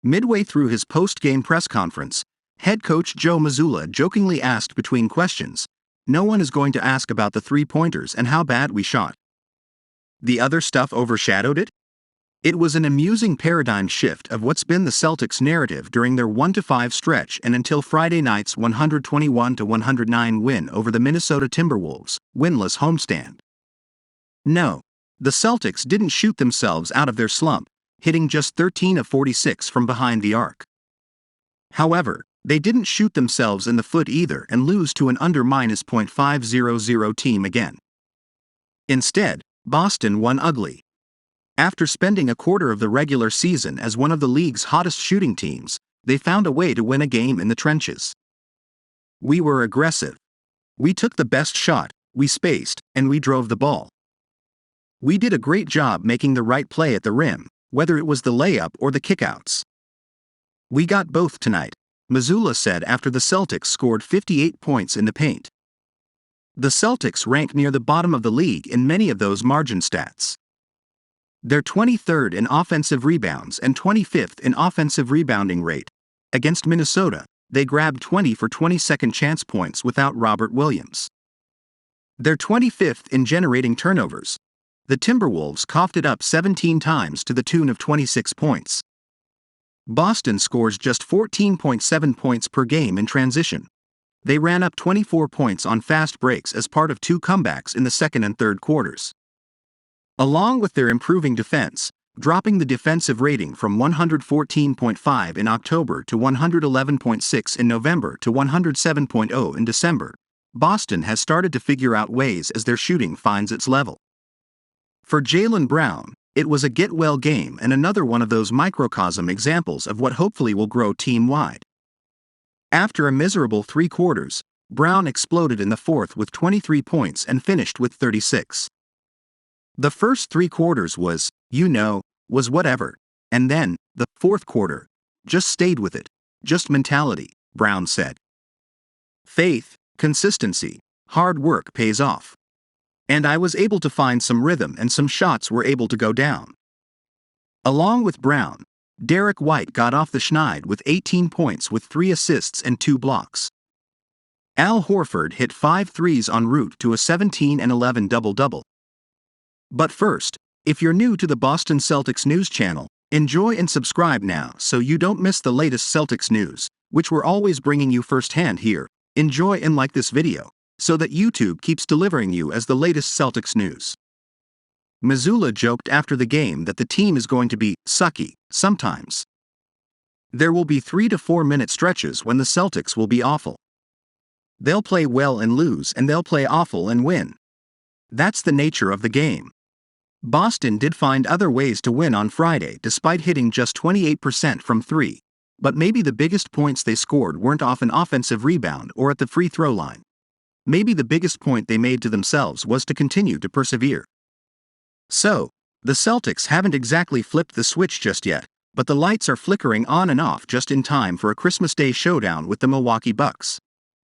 Midway through his post-game press conference, head coach Joe Mazzulla jokingly asked between questions, "No one is going to ask about the three-pointers and how bad we shot. The other stuff overshadowed it?" It was an amusing paradigm shift of what's been the Celtics' narrative during their 1-5 stretch and until Friday night's 121-109 win over the Minnesota Timberwolves' winless homestand. No, the Celtics didn't shoot themselves out of their slump, hitting just 13 of 46 from behind the arc. However, they didn't shoot themselves in the foot either and lose to an under -.500 team again. Instead, Boston won ugly. After spending a quarter of the regular season as one of the league's hottest shooting teams, they found a way to win a game in the trenches. "We were aggressive. We took the best shot, we spaced, and we drove the ball. We did a great job making the right play at the rim, whether it was the layup or the kickouts. We got both tonight," Mazzulla said after the Celtics scored 58 points in the paint. The Celtics rank near the bottom of the league in many of those margin stats. They're 23rd in offensive rebounds and 25th in offensive rebounding rate. Against Minnesota, they grabbed 20 for 20 second chance points without Robert Williams. They're 25th in generating turnovers. The Timberwolves coughed it up 17 times to the tune of 26 points. Boston scores just 14.7 points per game in transition. They ran up 24 points on fast breaks as part of two comebacks in the second and third quarters. Along with their improving defense, dropping the defensive rating from 114.5 in October to 111.6 in November to 107.0 in December, Boston has started to figure out ways as their shooting finds its level. For Jaylen Brown, it was a get-well game and another one of those microcosm examples of what hopefully will grow team-wide. After a miserable 3 quarters, Brown exploded in the fourth with 23 points and finished with 36. The first 3 quarters was whatever, and then, the fourth quarter, just stayed with it, just mentality, Brown said. "Faith, consistency, hard work pays off. And I was able to find some rhythm and some shots were able to go down." Along with Brown, Derek White got off the schneid with 18 points with 3 assists and 2 blocks. Al Horford hit 5 threes en route to a 17-11 double-double. But first, if you're new to the Boston Celtics news channel, enjoy and subscribe now so you don't miss the latest Celtics news, which we're always bringing you firsthand here. Enjoy and like this video, so that YouTube keeps delivering you as the latest Celtics news. Mazzulla joked after the game that the team is going to be sucky sometimes. There will be 3 to 4 minute stretches when the Celtics will be awful. They'll play well and lose, and they'll play awful and win. That's the nature of the game. Boston did find other ways to win on Friday despite hitting just 28% from 3, but maybe the biggest points they scored weren't off an offensive rebound or at the free throw line. Maybe the biggest point they made to themselves was to continue to persevere. So, the Celtics haven't exactly flipped the switch just yet, but the lights are flickering on and off just in time for a Christmas Day showdown with the Milwaukee Bucks.